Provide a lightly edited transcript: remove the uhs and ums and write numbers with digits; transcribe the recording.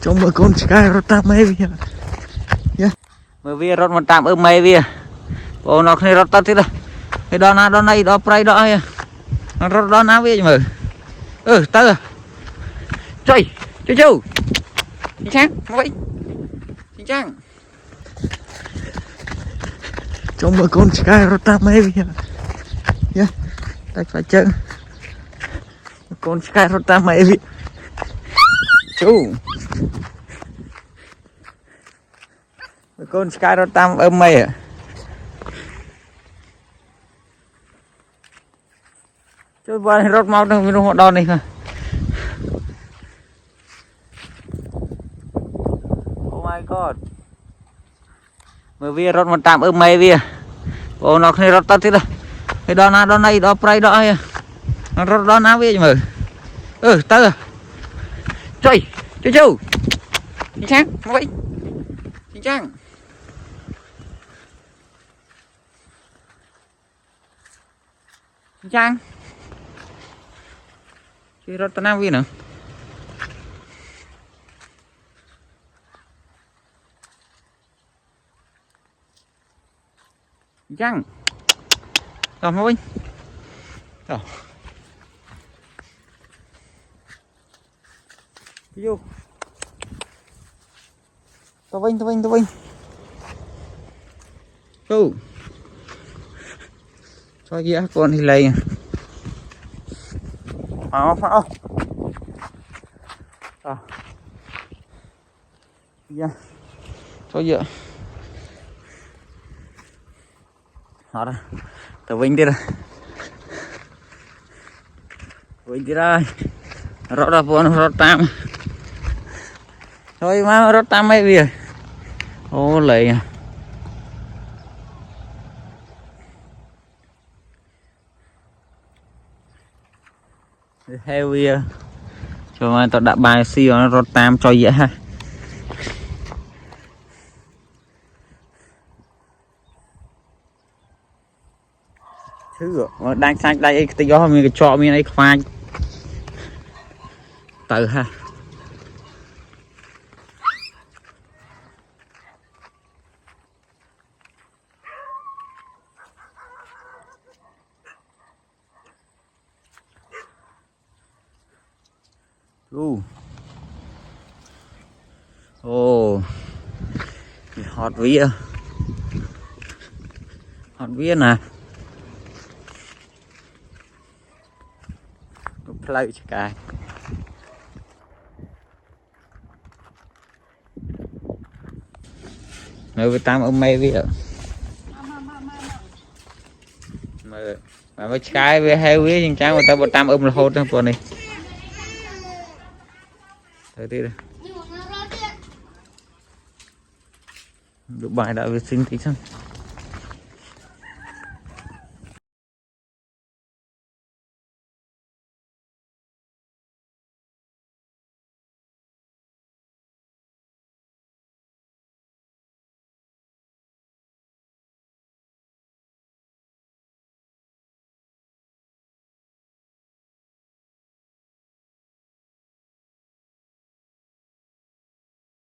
Trong một con sky rốt tam mấy bia mà bia rốt một tam mấy bia ô nó này rốt tắt thế đâu cái đó này đó pray đó nó rốt đó nào bia mà tao trời chú chính xác vậy chính xác trong một con sky rốt tam mấy bia tay phải chân con sky rốt tam mấy bia chú con sky rốt tam mấy à chú bạn rốt mau đâu mình không đo này hả oh my god mà bia rốt một tam mấy bia ô nó này rốt tắt thế đâu cái đó này đó pray đó nó rốt đó nào bia mà tao trời chú chính xác vậy chính xác chính xác chị rốt nào bia nữa chăng rồi thôi rồi vô tao vinh chú cho gì con thì lấy phao dạ cho gì đó tao vinh đi ra rót ra buồn rót tam thôi mà rót tam mấy bia ô lấy heo bia cho mà tao đã bài xì nó rót tam cho dễ ha thứ đang sang đây cái gió mình cho mình ấy khoai từ ha hot vía nè play cái nơi với tam mấy vía mà với cái với hai vía nhưng cháu người ta một tam là hốt đó này thấy đi được bài đã vệ sinh tí xong